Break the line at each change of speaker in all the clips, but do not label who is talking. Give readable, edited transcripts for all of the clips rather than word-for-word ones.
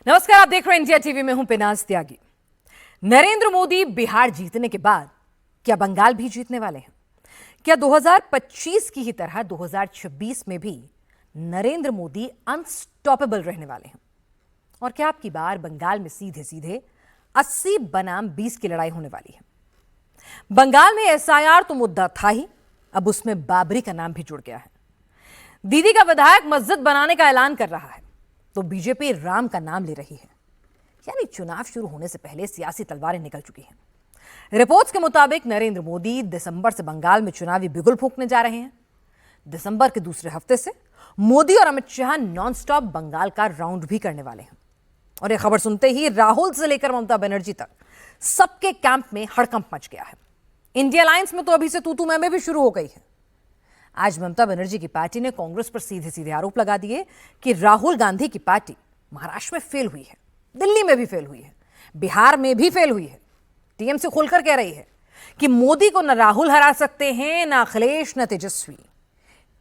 नमस्कार, आप देख रहे हैं इंडिया टीवी में हूं पिनाज त्यागी। नरेंद्र मोदी बिहार जीतने के बाद क्या बंगाल भी जीतने वाले हैं? क्या 2025 की ही तरह 2026 में भी नरेंद्र मोदी अनस्टॉपेबल रहने वाले हैं? और क्या आपकी बार बंगाल में सीधे सीधे 80 बनाम 20 की लड़ाई होने वाली है? बंगाल में एसआईआर तो मुद्दा था ही, अब उसमें बाबरी का नाम भी जुड़ गया है। दीदी का विधायक मस्जिद बनाने का ऐलान कर रहा है तो बीजेपी राम का नाम ले रही है। यानी चुनाव शुरू होने से पहले सियासी तलवारें निकल चुकी हैं। रिपोर्ट्स के मुताबिक नरेंद्र मोदी दिसंबर से बंगाल में चुनावी बिगुल फूंकने जा रहे हैं। दिसंबर के दूसरे हफ्ते से मोदी और अमित शाह नॉनस्टॉप बंगाल का राउंड भी करने वाले हैं। और यह खबर सुनते ही राहुल से लेकर ममता बनर्जी तक सबके कैंप में हड़कंप मच गया है। इंडिया अलायंस में तो अभी से तू मैं भी शुरू हो गई है। आज ममता बनर्जी की पार्टी ने कांग्रेस पर सीधे सीधे आरोप लगा दिए कि राहुल गांधी की पार्टी महाराष्ट्र में फेल हुई है, दिल्ली में भी फेल हुई है, बिहार में भी फेल हुई है। टीएमसी खुलकर कह रही है कि मोदी को न राहुल हरा सकते हैं, न अखिलेश, न तेजस्वी।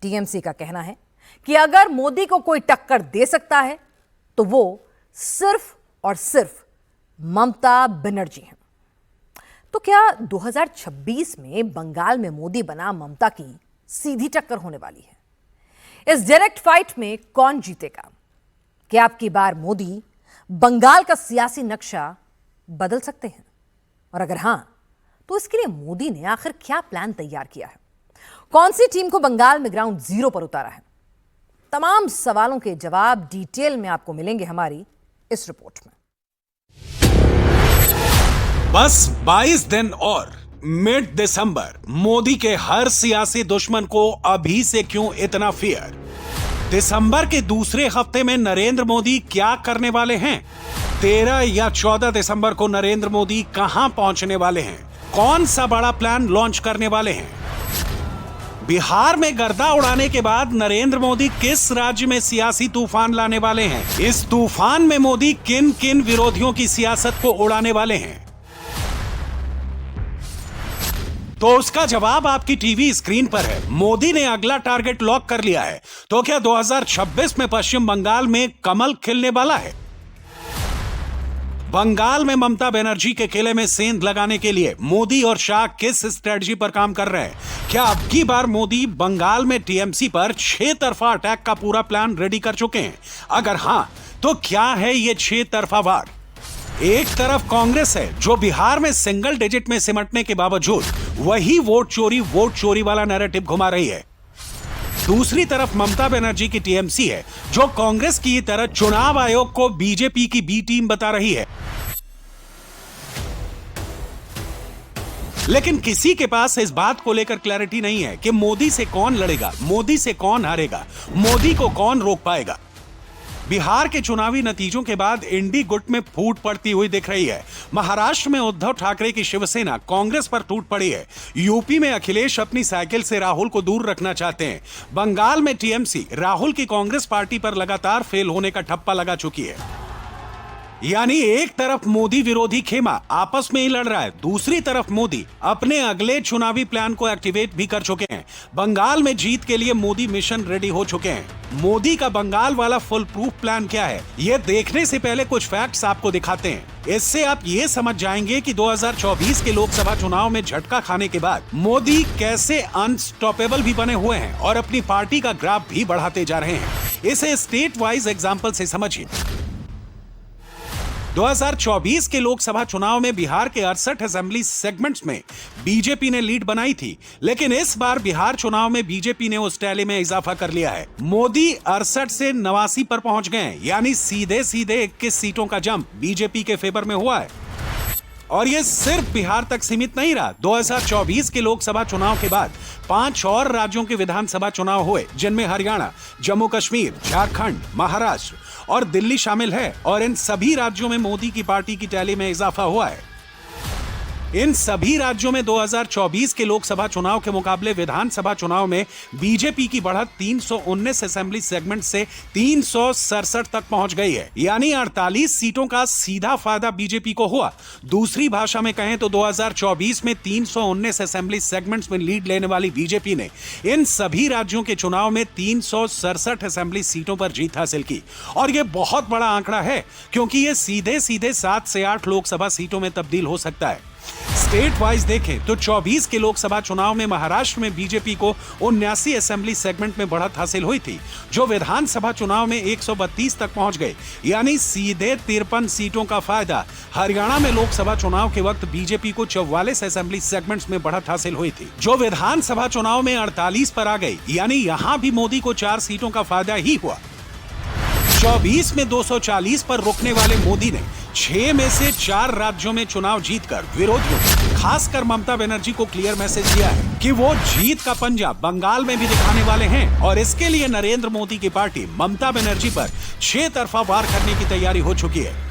टीएमसी का कहना है कि अगर मोदी को कोई टक्कर दे सकता है तो वो सिर्फ और सिर्फ ममता बनर्जी हैं। तो क्या 2026 में बंगाल में मोदी बनाम ममता की सीधी टक्कर होने वाली है? इस डायरेक्ट फाइट में कौन जीतेगा? क्या आपकी बार मोदी बंगाल का सियासी नक्शा बदल सकते हैं? और अगर हां, तो इसके लिए मोदी ने आखिर क्या प्लान तैयार किया है? कौन सी टीम को बंगाल में ग्राउंड जीरो पर उतारा है? तमाम सवालों के जवाब डिटेल में आपको मिलेंगे हमारी इस रिपोर्ट में।
बस 22 दिन और मिड दिसंबर। मोदी के हर सियासी दुश्मन को अभी से क्यों इतना फियर? दिसंबर के दूसरे हफ्ते में नरेंद्र मोदी क्या करने वाले हैं? 13 या 14 दिसंबर को नरेंद्र मोदी कहां पहुंचने वाले हैं? कौन सा बड़ा प्लान लॉन्च करने वाले हैं? बिहार में गर्दा उड़ाने के बाद नरेंद्र मोदी किस राज्य में सियासी तूफान लाने वाले हैं? इस तूफान में मोदी किन किन विरोधियों की सियासत को उड़ाने वाले हैं? तो उसका जवाब आपकी टीवी स्क्रीन पर है। मोदी ने अगला टारगेट लॉक कर लिया है। तो क्या 2026 में पश्चिम बंगाल में कमल खिलने वाला है? बंगाल में ममता बनर्जी के किले में सेंध लगाने के लिए मोदी और शाह किस स्ट्रेटजी पर काम कर रहे हैं? क्या अब की बार मोदी बंगाल में टीएमसी पर 6 तरफा अटैक का पूरा प्लान रेडी कर चुके हैं? अगर हां, तो क्या है ये 6 तरफा वार? एक तरफ कांग्रेस है जो बिहार में सिंगल डिजिट में सिमटने के बावजूद वही वोट चोरी वाला नैरेटिव घुमा रही है। दूसरी तरफ ममता बनर्जी की टीएमसी है जो कांग्रेस की तरह चुनाव आयोग को बीजेपी की बी टीम बता रही है। लेकिन किसी के पास इस बात को लेकर क्लैरिटी नहीं है कि मोदी से कौन लड़ेगा, मोदी से कौन हारेगा, मोदी को कौन रोक पाएगा। बिहार के चुनावी नतीजों के बाद इंडी गुट में फूट पड़ती हुई दिख रही है। महाराष्ट्र में उद्धव ठाकरे की शिवसेना कांग्रेस पर टूट पड़ी है। यूपी में अखिलेश अपनी साइकिल से राहुल को दूर रखना चाहते हैं। बंगाल में टीएमसी राहुल की कांग्रेस पार्टी पर लगातार फेल होने का ठप्पा लगा चुकी है। यानी एक तरफ मोदी विरोधी खेमा आपस में ही लड़ रहा है, दूसरी तरफ मोदी अपने अगले चुनावी प्लान को एक्टिवेट भी कर चुके हैं। बंगाल में जीत के लिए मोदी मिशन रेडी हो चुके हैं। मोदी का बंगाल वाला फुल प्रूफ प्लान क्या है, यह देखने से पहले कुछ फैक्ट्स आपको दिखाते हैं। इससे आप ये समझ जाएंगे कि 2024 के लोकसभा चुनाव में झटका खाने के बाद मोदी कैसे अनस्टॉपेबल भी बने हुए हैं और अपनी पार्टी का ग्राफ भी बढ़ाते जा रहे हैं। इसे स्टेट वाइज एग्जाम्पल से समझिए। 2024 के लोकसभा चुनाव में बिहार के 68 असेंबली सेगमेंट्स में बीजेपी ने लीड बनाई थी, लेकिन इस बार बिहार चुनाव में बीजेपी ने उस टैली में इजाफा कर लिया है। मोदी 68 से 89 पर पहुंच गए हैं, यानी सीधे सीधे 21 सीटों का जंप बीजेपी के फेवर में हुआ है। और यह सिर्फ बिहार तक सीमित नहीं रहा। 2024 के लोकसभा चुनाव के बाद 5 और राज्यों के विधानसभा चुनाव हुए, जिनमें हरियाणा, जम्मू कश्मीर, झारखंड, महाराष्ट्र और दिल्ली शामिल है। और इन सभी राज्यों में मोदी की पार्टी की टैली में इजाफा हुआ है। इन सभी राज्यों में 2024 के लोकसभा चुनाव के मुकाबले विधानसभा चुनाव में बीजेपी की बढ़त 319 असेंबली सेगमेंट से 367 तक पहुंच गई है, यानी 48 सीटों का सीधा फायदा बीजेपी को हुआ। दूसरी भाषा में कहें तो 2024 में 319 असेंबली सेगमेंट्स में लीड लेने वाली बीजेपी ने इन सभी राज्यों के चुनाव में 367 असेंबली सीटों पर जीत हासिल की। और यह बहुत बड़ा आंकड़ा है, क्योंकि यह सीधे सीधे 7 से 8 लोकसभा सीटों में तब्दील हो सकता है। स्टेट वाइज देखें तो 24 के लोकसभा चुनाव में महाराष्ट्र में बीजेपी को 79 असेंबली सेगमेंट में बढ़त हासिल हुई थी, जो विधानसभा चुनाव में 132 तक पहुंच गए, यानी सीधे 53 सीटों का फायदा। हरियाणा में लोकसभा चुनाव के वक्त बीजेपी को 44 असेंबली सेगमेंट्स में बढ़त हासिल हुई थी, जो विधानसभा चुनाव में 48 पर आ गई, यानी यहां भी मोदी को 4 सीटों का फायदा ही हुआ। 24 में 240 पर रुकने वाले मोदी ने 6 में से 4 राज्यों में चुनाव जीतकर विरोधियों, खासकर ममता बनर्जी को क्लियर मैसेज दिया है कि वो जीत का पंजा बंगाल में भी दिखाने वाले हैं, और इसके लिए नरेंद्र मोदी की पार्टी ममता बनर्जी पर 6 तरफा वार करने की तैयारी हो चुकी है।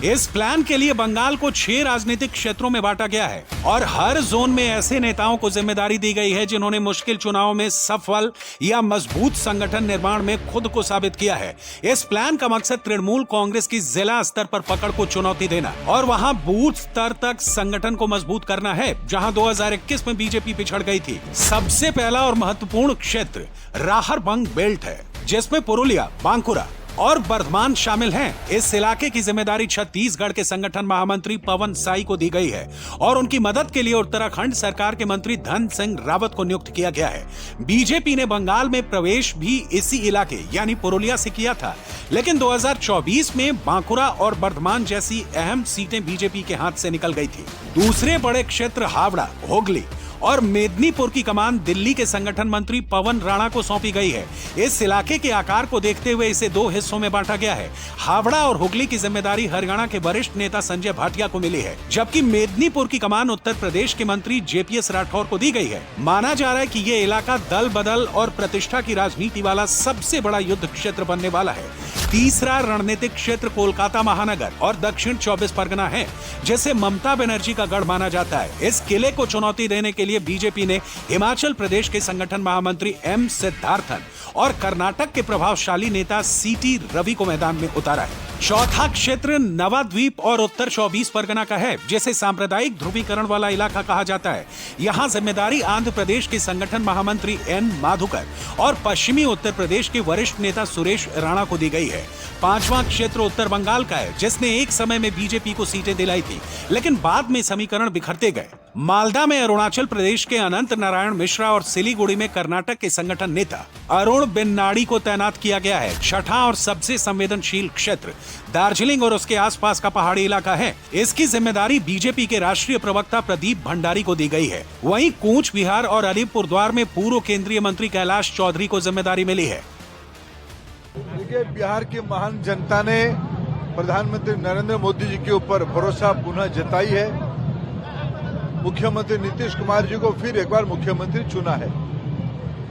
इस प्लान के लिए बंगाल को 6 राजनीतिक क्षेत्रों में बांटा गया है, और हर जोन में ऐसे नेताओं को जिम्मेदारी दी गई है जिन्होंने मुश्किल चुनाव में सफल या मजबूत संगठन निर्माण में खुद को साबित किया है। इस प्लान का मकसद तृणमूल कांग्रेस की जिला स्तर पर पकड़ को चुनौती देना और वहां बूथ स्तर तक संगठन को मजबूत करना है, जहां 2021 में बीजेपी पिछड़ गई थी। सबसे पहला और महत्वपूर्ण क्षेत्र राहरबंग बेल्ट है, जिसमें पुरुलिया, बांकुरा और बर्धमान शामिल हैं। इस इलाके की जिम्मेदारी छत्तीसगढ़ के संगठन महामंत्री पवन साई को दी गई है, और उनकी मदद के लिए उत्तराखंड सरकार के मंत्री धन सिंह रावत को नियुक्त किया गया है। बीजेपी ने बंगाल में प्रवेश भी इसी इलाके यानी पुरुलिया से किया था, लेकिन 2024 में बांकुरा और बर्धमान जैसी अहम सीटें बीजेपी के हाथ से निकल गई थी। दूसरे बड़े क्षेत्र हावड़ा, हुगली और मेदिनीपुर की कमान दिल्ली के संगठन मंत्री पवन राणा को सौंपी गई है। इस इलाके के आकार को देखते हुए इसे 2 हिस्सों में बांटा गया है। हावड़ा और हुगली की जिम्मेदारी हरियाणा के वरिष्ठ नेता संजय भाटिया को मिली है, जबकि मेदिनीपुर की कमान उत्तर प्रदेश के मंत्री जेपीएस राठौर को दी गई है। माना जा रहा है कि ये इलाका दल बदल और प्रतिष्ठा की राजनीति वाला सबसे बड़ा युद्ध क्षेत्र बनने वाला है। तीसरा रणनीतिक क्षेत्र कोलकाता महानगर और दक्षिण 24 परगना है, जिसे ममता बनर्जी का गढ़ माना जाता है। इस किले को चुनौती देने के लिए बीजेपी ने हिमाचल प्रदेश के संगठन महामंत्री एम सिद्धार्थन और कर्नाटक के प्रभावशाली नेता सीटी रवि को मैदान में उतारा है। चौथा क्षेत्र नवाद्वीप और उत्तर 24 परगना का है, जिसे सांप्रदायिक ध्रुवीकरण वाला इलाका कहा जाता है। यहाँ जिम्मेदारी आंध्र प्रदेश के संगठन महामंत्री एन माधुकर और पश्चिमी उत्तर प्रदेश के वरिष्ठ नेता सुरेश राणा को दी गई है। पांचवां क्षेत्र उत्तर बंगाल का है, जिसने एक समय में बीजेपी को सीटें दिलाई थी, लेकिन बाद में समीकरण बिखरते गए। मालदा में अरुणाचल प्रदेश के अनंत नारायण मिश्रा और सिलीगुड़ी में कर्नाटक के संगठन नेता अरुण बेन्नाडी को तैनात किया गया है। छठा और सबसे संवेदनशील क्षेत्र दार्जिलिंग और उसके आसपास का पहाड़ी इलाका है। इसकी जिम्मेदारी बीजेपी के राष्ट्रीय प्रवक्ता प्रदीप भंडारी को दी गई है। वहीं कूच बिहार और अलीपुरद्वार में पूर्व केंद्रीय मंत्री कैलाश चौधरी को जिम्मेदारी मिली है।
देखिए, बिहार की महान जनता ने प्रधानमंत्री नरेंद्र मोदी जी के ऊपर भरोसा पुनः जताई है। मुख्यमंत्री नीतीश कुमार जी को फिर एक बार मुख्यमंत्री चुना है।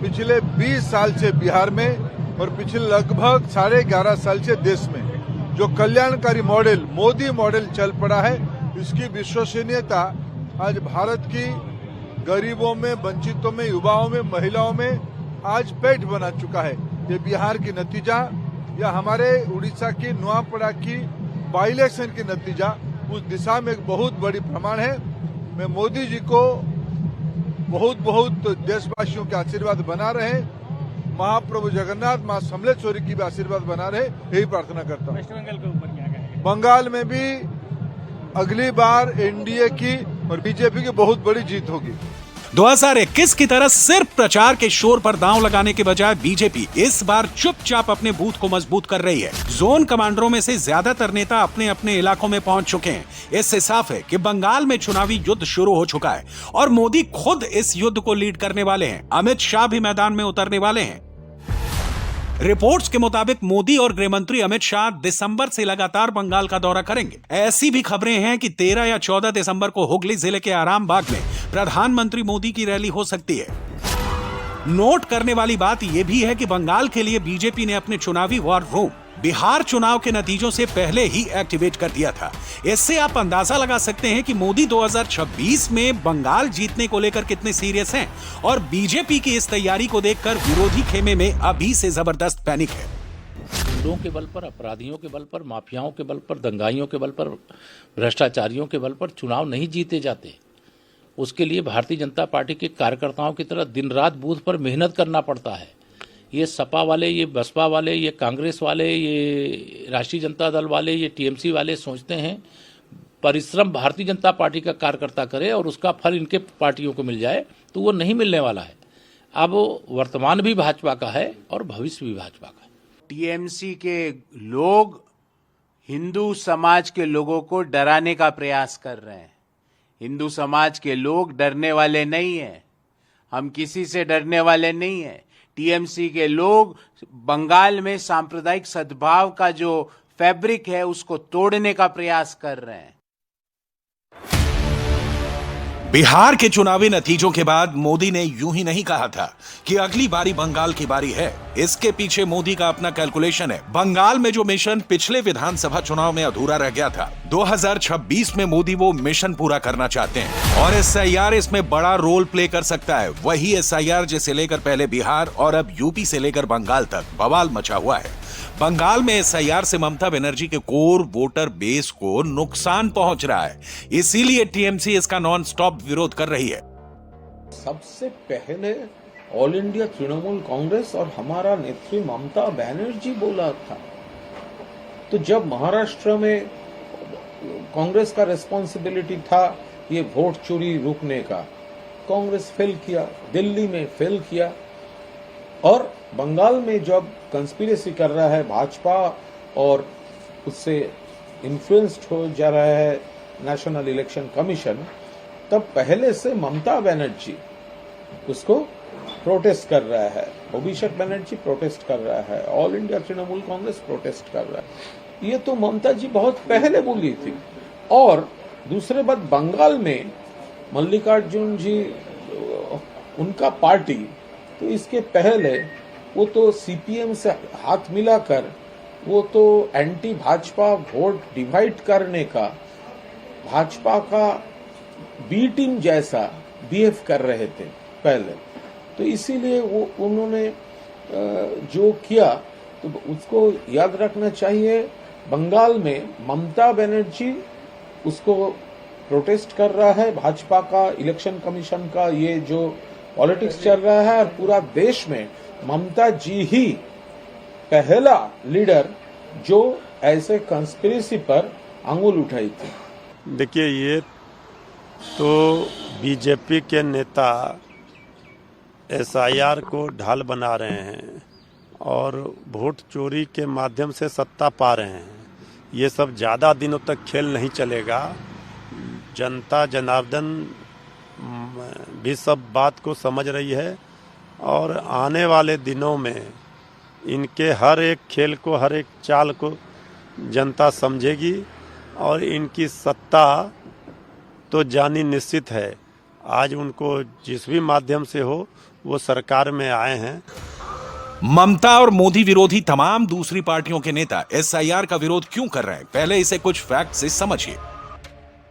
पिछले 20 साल से बिहार में और पिछले लगभग 11.5 साल से देश में जो कल्याणकारी मॉडल मोदी मॉडल चल पड़ा है, इसकी विश्वसनीयता आज भारत की गरीबों में, वंचितों में, युवाओं में, महिलाओं में आज पेट बना चुका है। ये बिहार की नतीजा या हमारे उड़ीसा की नुआपड़ा की बाई इलेक्शन की नतीजा उस दिशा में एक बहुत बड़ी प्रमाण है। मैं मोदी जी को बहुत बहुत देशवासियों के आशीर्वाद बना रहे, महाप्रभु जगन्नाथ, मां समलेश्वरी की भी आशीर्वाद बना रहे, यही प्रार्थना करता हूँ।
वेस्ट बंगाल के ऊपर क्या कहेंगे?
बंगाल में भी अगली बार एनडीए की और बीजेपी की बहुत बड़ी जीत होगी।
2021 की तरह सिर्फ प्रचार के शोर पर दांव लगाने के बजाय बीजेपी इस बार चुपचाप अपने बूथ को मजबूत कर रही है। जोन कमांडरों में से ज्यादातर नेता अपने अपने इलाकों में पहुंच चुके हैं। इससे साफ है कि बंगाल में चुनावी युद्ध शुरू हो चुका है और मोदी खुद इस युद्ध को लीड करने वाले हैं। अमित शाह भी मैदान में उतरने वाले हैं। रिपोर्ट्स के मुताबिक मोदी और गृहमंत्री अमित शाह दिसंबर से लगातार बंगाल का दौरा करेंगे। ऐसी भी खबरें हैं कि 13 या 14 दिसंबर को हुगली जिले के आरामबाग में प्रधानमंत्री मोदी की रैली हो सकती है। नोट करने वाली बात यह भी है कि बंगाल के लिए बीजेपी ने अपने चुनावी वॉर रूम बिहार चुनाव के नतीजों से पहले ही एक्टिवेट कर दिया था। इससे आप अंदाजा लगा सकते हैं कि मोदी 2026 में बंगाल जीतने को लेकर कितने सीरियस हैं और बीजेपी की इस तैयारी को देखकर विरोधी खेमे में अभी से जबरदस्त पैनिक है।
गुंडों के बल पर, अपराधियों के बल पर, माफियाओं के बल पर, दंगाइयों के बल पर, भ्रष्टाचारियों के बल पर चुनाव नहीं जीते जाते। उसके लिए भारतीय जनता पार्टी के कार्यकर्ताओं की तरह दिन रात बूथ पर मेहनत करना पड़ता है। ये सपा वाले, ये बसपा वाले, ये कांग्रेस वाले, ये राष्ट्रीय जनता दल वाले, ये टीएमसी वाले सोचते हैं परिश्रम भारतीय जनता पार्टी का कार्यकर्ता करे और उसका फल इनके पार्टियों को मिल जाए, तो वो नहीं मिलने वाला है। अब वर्तमान भी भाजपा का है और भविष्य भी भाजपा का है।
टीएमसी के लोग हिंदू समाज के लोगों को डराने का प्रयास कर रहे हैं। हिंदू समाज के लोग डरने वाले नहीं हैं, हम किसी से डरने वाले नहीं हैं। टीएमसी के लोग बंगाल में सांप्रदायिक सद्भाव का जो फैब्रिक है उसको तोड़ने का प्रयास कर रहे हैं।
बिहार के चुनावी नतीजों के बाद मोदी ने यूं ही नहीं कहा था कि अगली बारी बंगाल की बारी है। इसके पीछे मोदी का अपना कैलकुलेशन है। बंगाल में जो मिशन पिछले विधानसभा चुनाव में अधूरा रह गया था, 2026 में मोदी वो मिशन पूरा करना चाहते हैं और एसआईआर इसमें बड़ा रोल प्ले कर सकता है। वही एसआईआर जिसे लेकर पहले बिहार और अब यूपी से लेकर बंगाल तक बवाल मचा हुआ है। बंगाल में एसआईआर से ममता बनर्जी के कोर वोटर बेस को नुकसान पहुंच रहा है, इसीलिए टीएमसी इसका नॉन स्टॉप विरोध कर रही है।
सबसे पहले ऑल इंडिया तृणमूल कांग्रेस और हमारा नेत्री ममता बनर्जी बोला था। तो जब महाराष्ट्र में कांग्रेस का रिस्पॉन्सिबिलिटी था ये वोट चोरी रोकने का, कांग्रेस फेल किया, दिल्ली में फेल किया, और बंगाल में जब कंस्पिरेसी कर रहा है भाजपा और उससे इन्फ्लुएंस्ड हो जा रहा है नेशनल इलेक्शन कमीशन, तब पहले से ममता बनर्जी उसको प्रोटेस्ट कर रहा है, अभिषेक बनर्जी प्रोटेस्ट कर रहा है, all India Trinamool Congress protest कर रहा है। ये तो ममता जी बहुत पहले बोली थी। और दूसरे बात, बंगाल में मल्लिकार्जुन जी उनका पार्टी, तो इसके पहले वो तो सीपीएम से हाथ मिलाकर वो तो एंटी भाजपा वोट डिवाइड करने का भाजपा का बी टीम जैसा बिहेव कर रहे थे पहले। तो इसीलिए वो उन्होंने जो किया तो उसको याद रखना चाहिए। बंगाल में ममता बनर्जी उसको प्रोटेस्ट कर रहा है, भाजपा का इलेक्शन कमीशन का ये जो पॉलिटिक्स चल रहा है, और पूरा देश में ममता जी ही पहला लीडर जो ऐसे कंस्पिरेसी पर अंगुल उठाई थी।
देखिए, ये तो बीजेपी के नेता एसआईआर को ढाल बना रहे हैं और वोट चोरी के माध्यम से सत्ता पा रहे हैं। ये सब ज़्यादा दिनों तक खेल नहीं चलेगा। जनता जनार्दन भी सब बात को समझ रही है और आने वाले दिनों में इनके हर एक खेल को, हर एक चाल को जनता समझेगी और इनकी सत्ता तो जानी निश्चित है। आज उनको जिस भी माध्यम से हो वो सरकार में आए हैं।
ममता और मोदी विरोधी तमाम दूसरी पार्टियों के नेता एसआईआर का विरोध क्यों कर रहे हैं, पहले इसे कुछ फैक्ट से समझिए।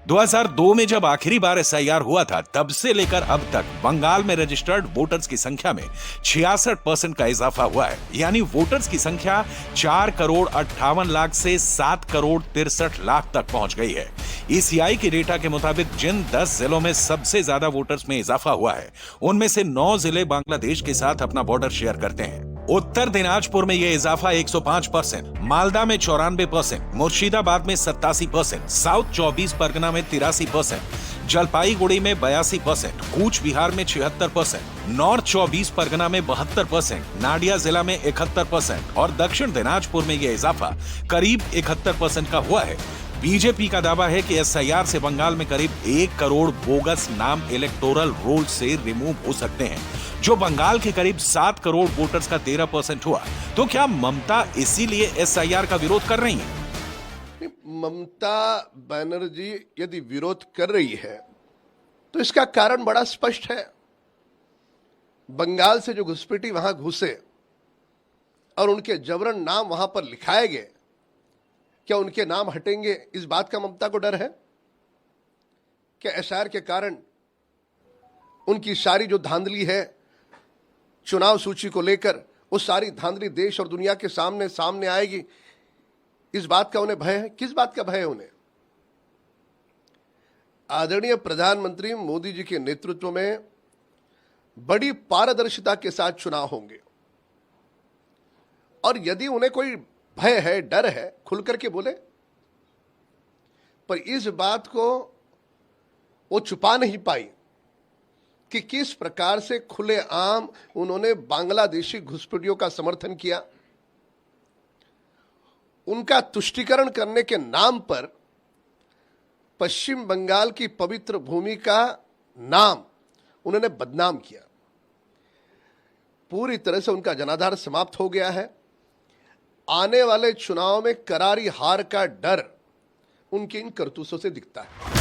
2002 में जब आखिरी बार एसआईआर हुआ था, तब से लेकर अब तक बंगाल में रजिस्टर्ड वोटर्स की संख्या में 66% का इजाफा हुआ है। यानी वोटर्स की संख्या 4,58,00,000 से 7,63,00,000 तक पहुंच गई है। ईसीआई के डेटा के मुताबिक जिन 10 जिलों में सबसे ज्यादा वोटर्स में इजाफा हुआ है, उनमें से 9 जिले बांग्लादेश के साथ अपना बॉर्डर शेयर करते हैं। उत्तर दिनाजपुर में यह इजाफा 105%, मालदा में 94%, मुर्शिदाबाद में 87%, साउथ 24 परगना में 83%, जलपाईगुड़ी में 82%, कूच बिहार में 76%, नॉर्थ 24 परगना में 72%, नाडिया जिला में 71% और दक्षिण दिनाजपुर में यह इजाफा करीब 71% का हुआ है। बीजेपी का दावा है कि एसआईआर से बंगाल में करीब 1 करोड़ बोगस नाम इलेक्टोरल रोल से रिमूव हो सकते हैं, जो बंगाल के करीब 7 करोड़ वोटर्स का 13% हुआ। तो क्या ममता इसीलिए एसआईआर का विरोध कर रही हैं?
ममता बनर्जी यदि विरोध कर रही है तो इसका कारण बड़ा स्पष्ट है। बंगाल से जो घुसपैठी वहां घुसे और उनके जबरन नाम वहां पर लिखाए गए, क्या उनके नाम हटेंगे? इस बात का ममता को डर है? क्या एसआईआर के कारण उनकी सारी जो धांधली है चुनाव सूची को लेकर, वो सारी धांधली देश और दुनिया के सामने आएगी? इस बात का उन्हें भय है? किस बात का भय है उन्हें? आदरणीय प्रधानमंत्री मोदी जी के नेतृत्व में बड़ी पारदर्शिता के साथ चुनाव होंगे, और यदि उन्हें कोई भय है, डर है, खुल करके बोले। पर इस बात को वो छुपा नहीं पाई कि किस प्रकार से खुलेआम उन्होंने बांग्लादेशी घुसपैठियों का समर्थन किया। उनका तुष्टीकरण करने के नाम पर पश्चिम बंगाल की पवित्र भूमि का नाम उन्होंने बदनाम किया। पूरी तरह से उनका जनाधार समाप्त हो गया है। आने वाले चुनाव में करारी हार का डर उनकी इन करतूतों से दिखता है।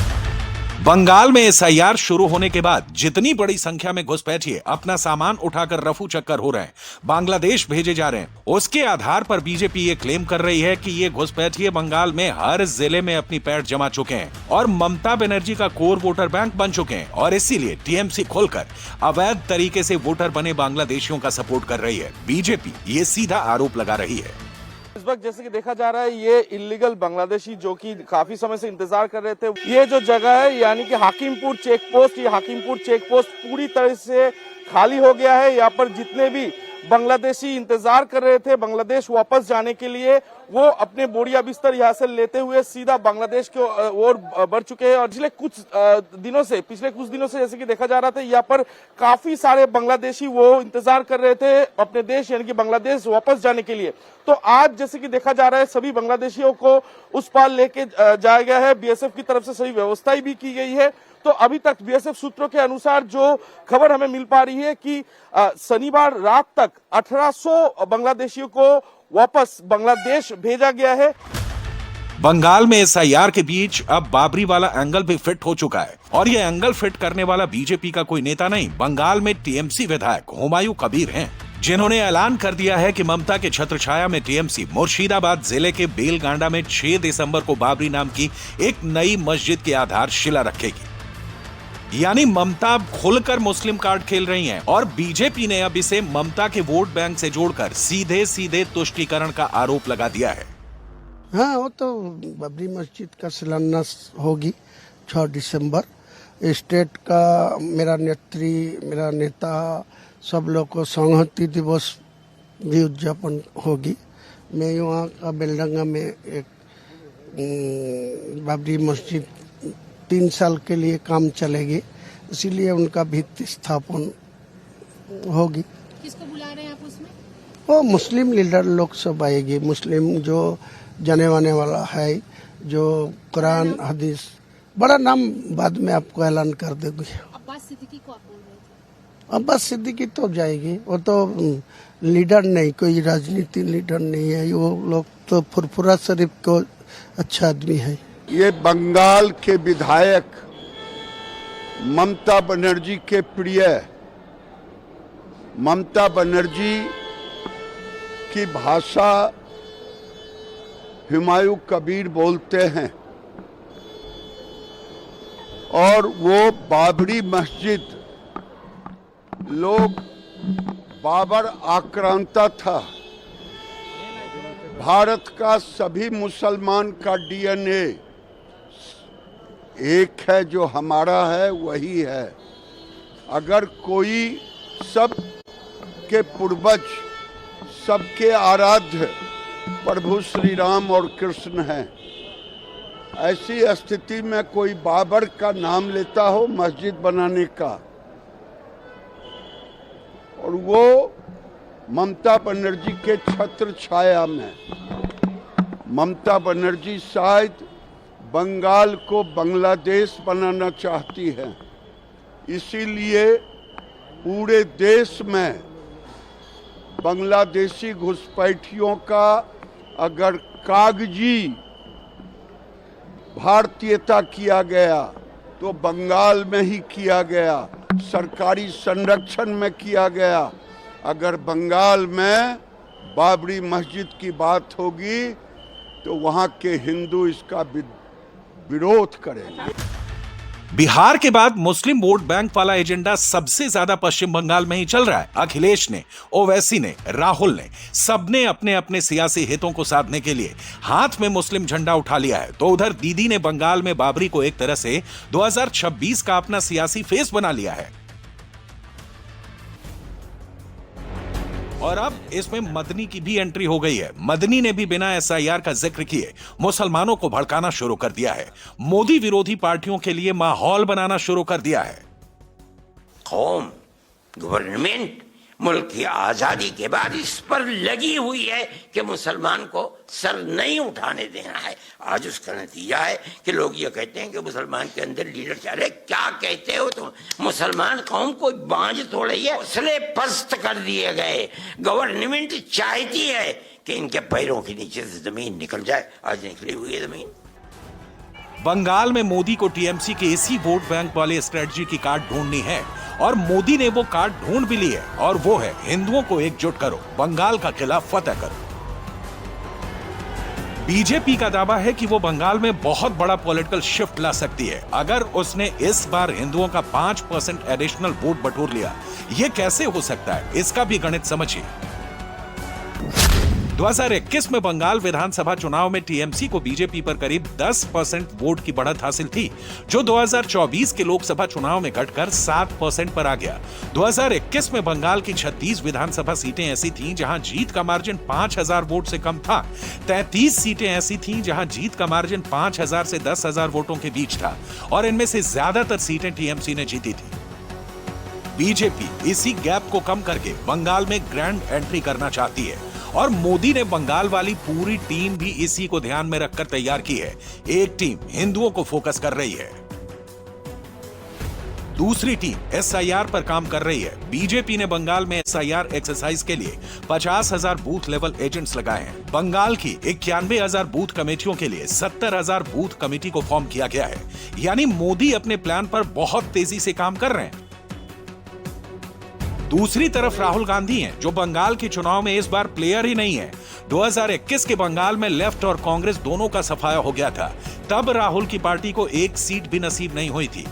बंगाल में एसआईआर शुरू होने के बाद जितनी बड़ी संख्या में घुसपैठिए अपना सामान उठाकर रफू चक्कर हो रहे हैं, बांग्लादेश भेजे जा रहे हैं, उसके आधार पर बीजेपी ये क्लेम कर रही है कि ये घुसपैठिए बंगाल में हर जिले में अपनी पैठ जमा चुके हैं और ममता बनर्जी का कोर वोटर बैंक बन चुके हैं, और इसीलिए टीएमसी खोलकर अवैध तरीके से वोटर बने बांग्लादेशियों का सपोर्ट कर रही है। बीजेपी ये सीधा आरोप लगा रही है।
इस वक्त जैसे कि देखा जा रहा है, ये इलीगल बांग्लादेशी जो कि काफी समय से इंतजार कर रहे थे, ये जो जगह है यानी कि हाकिमपुर चेक पोस्ट, ये हाकिमपुर चेक पोस्ट पूरी तरह से खाली हो गया है। यहाँ पर जितने भी बांग्लादेशी इंतजार कर रहे थे बांग्लादेश वापस जाने के लिए, वो अपने बोरिया बिस्तर यहाँ से लेते हुए सीधा बांग्लादेश की ओर बढ़ चुके हैं। और पिछले कुछ दिनों से जैसे कि देखा जा रहा था, यहाँ पर काफी सारे बांग्लादेशी वो इंतजार कर रहे थे अपने देश यानी कि बांग्लादेश वापस जाने के लिए। तो आज जैसे कि देखा जा रहा है, सभी बांग्लादेशियों को उस पार लेके जाया गया है। बीएसएफ की तरफ से सही व्यवस्थाएं भी की गई है। तो अभी तक बीएसएफ सूत्रों के अनुसार जो खबर हमें मिल पा रही है कि शनिवार रात तक 1800 बांग्लादेशियों को वापस बांग्लादेश भेजा गया है।
बंगाल में एसआईआर के बीच अब बाबरी वाला एंगल भी फिट हो चुका है, और ये एंगल फिट करने वाला बीजेपी का कोई नेता नहीं, बंगाल में टीएमसी विधायक हुमायूं कबीर हैं, जिन्होंने ऐलान कर दिया है कि ममता के छत्रछाया में टीएमसी मुर्शिदाबाद जिले के बेलगांडा में 6 दिसंबर को बाबरी नाम की एक नई मस्जिद की आधारशिला रखेगी। यानी ममता अब खुलकर मुस्लिम कार्ड खेल रही हैं, और बीजेपी ने अब इसे ममता के वोट बैंक से जोड़कर सीधे तुष्टीकरण का आरोप लगा दिया है।
हाँ, वो तो बाबरी मस्जिद का शिलान्यास होगी 6 दिसंबर। स्टेट का मेरा नेता सब लोग को संहति दिवस भी उद्यापन होगी। मैं यहाँ का बेलडंगा में एक बाबरी मस्जिद 3 साल के लिए काम चलेगी, इसीलिए उनका भित्ति स्थापन होगी।
किसको बुला रहे हैं आप उसमें?
वो मुस्लिम लीडर लोग सब आएगी, मुस्लिम जो जाने वाने वाला है, जो कुरान हदीस, बड़ा नाम बाद में आपको ऐलान कर देगी।
अब्बास सिद्दीकी को आप बोल रहे थे?
अब्बास सिद्दीकी तो जाएगी, वो तो लीडर नहीं, कोई राजनीति लीडर नहीं है। वो लोग तो फुरफुरा शरीफ को अच्छा आदमी है।
ये बंगाल के विधायक ममता बनर्जी के प्रिय ममता बनर्जी की भाषा हुमायूं कबीर बोलते हैं, और वो बाबरी मस्जिद लोग बाबर आक्रांता था। भारत का सभी मुसलमान का डीएनए एक है, जो हमारा है वही है। अगर कोई सब के पूर्वज, सबके आराध्य प्रभु श्री राम और कृष्ण हैं, ऐसी स्थिति में कोई बाबर का नाम लेता हो मस्जिद बनाने का, और वो ममता बनर्जी के छत्र छाया में, ममता बनर्जी शायद बंगाल को बांग्लादेश बनाना चाहती है। इसीलिए पूरे देश में बांग्लादेशी घुसपैठियों का अगर कागजी भारतीयता किया गया तो बंगाल में ही किया गया, सरकारी संरक्षण में किया गया। अगर बंगाल में बाबरी मस्जिद की बात होगी तो वहां के हिंदू इसका विरोध करेंगे।
बिहार के बाद मुस्लिम वोट बैंक वाला एजेंडा सबसे ज्यादा पश्चिम बंगाल में ही चल रहा है। अखिलेश ने, ओवैसी ने, राहुल ने, सबने अपने अपने सियासी हितों को साधने के लिए हाथ में मुस्लिम झंडा उठा लिया है। तो उधर दीदी ने बंगाल में बाबरी को एक तरह से 2026 का अपना सियासी फेस बना लिया है। और अब इसमें मदनी की भी एंट्री हो गई है। मदनी ने भी बिना एसआईआर का जिक्र किए मुसलमानों को भड़काना शुरू कर दिया है। मोदी विरोधी पार्टियों के लिए माहौल बनाना शुरू कर दिया है।
कौम, गवर्नमेंट मुल्क की आजादी के बाद इस पर लगी हुई है कि मुसलमान को सर नहीं उठाने देना है। आज उसका नतीजा है कि लोग ये कहते हैं कि मुसलमान के अंदर लीडर चाह रहे। क्या कहते हो तुम? मुसलमान कौम को बांझ थोड़ी है, हौसले पस्त कर दिए गए। गवर्नमेंट चाहती है कि इनके पैरों के नीचे से जमीन निकल जाए। आज निकली हुई है जमीन।
बंगाल में मोदी को टीएमसी के इसी वोट बैंक वाले स्ट्रेटजी की कार्ड ढूंढनी है और मोदी ने वो कार्ड ढूंढ भी ली है, और वो है हिंदुओं को एकजुट करो, बंगाल का किला फतेह करो। बीजेपी का दावा है कि वो बंगाल में बहुत बड़ा पॉलिटिकल शिफ्ट ला सकती है अगर उसने इस बार हिंदुओं का 5% एडिशनल वोट बटोर लिया। ये कैसे हो सकता है, इसका भी गणित समझिए। 2021 में बंगाल विधानसभा चुनाव में टीएमसी को बीजेपी पर करीब 10% वोट की बढ़त हासिल थी, जो 2024 के लोकसभा चुनाव में घटकर 7% पर आ गया। 2021 में बंगाल की 36 विधानसभा सीटें ऐसी थीं जहां जीत का मार्जिन 5000 वोट से कम था। 33 सीटें ऐसी थीं जहां जीत का मार्जिन 5000 से 10,000 वोटों के बीच था, और इनमें से ज्यादातर सीटें टीएमसी ने जीती थी। बीजेपी इसी गैप को कम करके बंगाल में ग्रैंड एंट्री करना चाहती है, और मोदी ने बंगाल वाली पूरी टीम भी इसी को ध्यान में रखकर तैयार की है। एक टीम हिंदुओं को फोकस कर रही है, दूसरी टीम एसआईआर पर काम कर रही है। बीजेपी ने बंगाल में एसआईआर एक्सरसाइज के लिए 50,000 बूथ लेवल एजेंट्स लगाए हैं। बंगाल की 91,000 बूथ कमेटियों के लिए 70,000 बूथ कमेटी को फॉर्म किया गया है। यानी मोदी अपने प्लान पर बहुत तेजी से काम कर रहे हैं। दूसरी तरफ राहुल गांधी हैं, जो बंगाल के चुनाव में इस बार प्लेयर ही नहीं है। 2021 के बंगाल में लेफ्ट और कांग्रेस दोनों का सफाया हो गया था। तब राहुल की पार्टी को एक सीट भी नसीब नहीं हुई थी।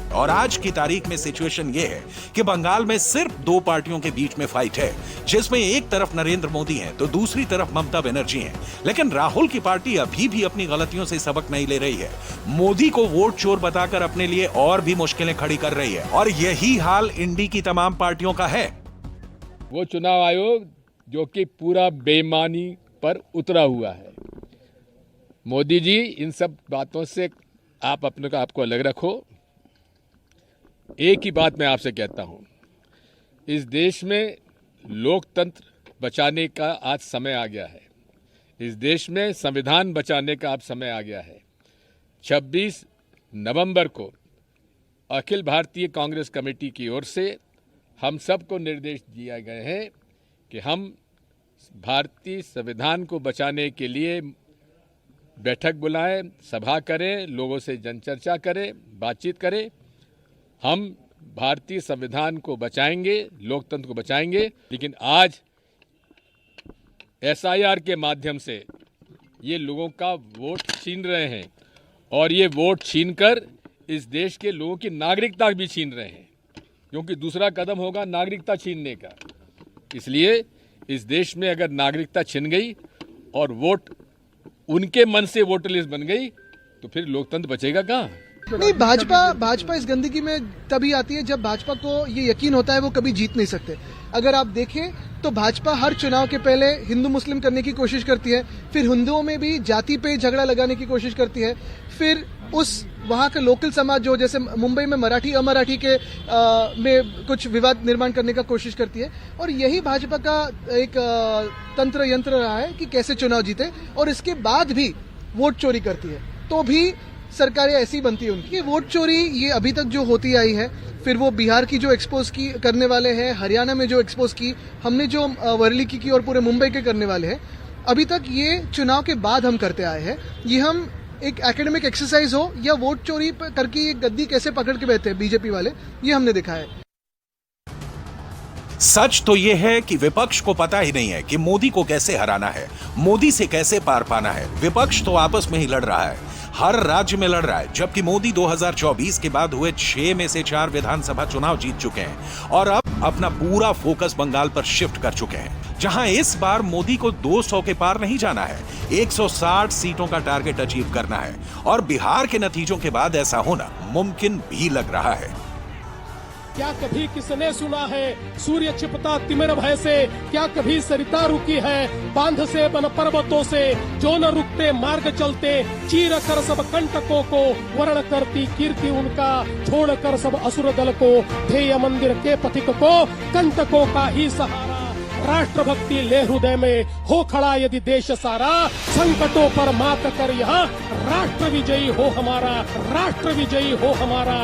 और आज की तारीख में सिचुएशन यह है कि बंगाल में सिर्फ 2 पार्टियों के बीच में फाइट है, जिसमें एक तरफ नरेंद्र मोदी हैं तो दूसरी तरफ ममता बनर्जी हैं। लेकिन राहुल की पार्टी अभी भी अपनी गलतियों से सबक नहीं ले रही है। मोदी को वोट चोर बताकर अपने लिए और भी मुश्किलें खड़ी कर रही है, और यही हाल इंडी की तमाम पार्टियों का है।
वो चुनाव आयोग जो कि पूरा बेईमानी पर उतरा हुआ है। मोदी जी, इन सब बातों से आप अपने को आपको अलग रखो। एक ही बात मैं आपसे कहता हूं, इस देश में लोकतंत्र बचाने का आज समय आ गया है। इस देश में संविधान बचाने का अब समय आ गया है। 26 नवंबर को अखिल भारतीय कांग्रेस कमेटी की ओर से हम सबको निर्देश दिए गए हैं कि हम भारतीय संविधान को बचाने के लिए बैठक बुलाएं, सभा करें, लोगों से जनचर्चा करें, बातचीत करें। हम भारतीय संविधान को बचाएंगे, लोकतंत्र को बचाएंगे। लेकिन आज एसआईआर के माध्यम से ये लोगों का वोट छीन रहे हैं, और ये वोट छीनकर इस देश के लोगों की नागरिकता भी छीन रहे हैं, क्योंकि दूसरा कदम होगा नागरिकता छीनने का। इसलिए इस देश में अगर नागरिकता छिन गई और वोट उनके मन से वोटर लिस्ट बन गई तो फिर लोकतंत्र बचेगा कहाँ?
नहीं, भाजपा इस गंदगी में तभी आती है जब भाजपा को ये यकीन होता है वो कभी जीत नहीं सकते। अगर आप देखें तो भाजपा हर चुनाव के पहले हिंदू मुस्लिम करने की कोशिश करती है, फिर हिंदुओं में भी जाति पे झगड़ा लगाने की कोशिश करती है, फिर उस वहाँ का लोकल समाज जो जैसे मुंबई में मराठी अमराठी के में कुछ विवाद निर्माण करने का कोशिश करती है। और यही भाजपा का एक तंत्र यंत्र रहा है कि कैसे चुनाव जीते, और इसके बाद भी वोट चोरी करती है। तो भी सरकारें ऐसी बनती है उनकी। वोट चोरी ये अभी तक जो होती आई है, फिर वो बिहार की जो एक्सपोज की करने वाले हैं, हरियाणा में जो एक्सपोज की, हमने जो वर्ली की और पूरे मुंबई के करने वाले हैं, अभी तक ये चुनाव के बाद हम करते आए हैं। ये हम एक एकेडमिक एक्सरसाइज हो या वोट चोरी करके ये गद्दी कैसे पकड़ के बैठे हैं बीजेपी वाले, ये हमने देखा है।
सच तो यह है कि विपक्ष को पता ही नहीं है कि मोदी को कैसे हराना है, मोदी से कैसे पार पाना है। विपक्ष तो आपस में ही लड़ रहा है, हर राज्य में लड़ रहा है, जबकि मोदी 2024 के बाद हुए 6 में से 4 विधानसभा चुनाव जीत चुके हैं और अब अपना पूरा फोकस बंगाल पर शिफ्ट कर चुके हैं, जहां इस बार मोदी को 200 के पार नहीं जाना है, 160 सीटों का टारगेट अचीव करना है। और बिहार के नतीजों के बाद ऐसा होना मुमकिन भी लग रहा है।
क्या कभी किसने सुना है सूर्य छिपता तिमिर भय से, क्या कभी सरिता रुकी है बांध से बन पर्वतों से, जो न रुकते मार्ग चलते चीर कर सब कंटकों को, वर्ण करती कीर्ति उनका छोड़कर सब असुर दल को, ध्येय मंदिर के पथिक को कंटकों का ही सहारा, राष्ट्रभक्ति ले हृदय में हो खड़ा यदि देश सारा, संकटों पर मात कर यहाँ राष्ट्र विजयी हो हमारा, राष्ट्र विजयी हो हमारा।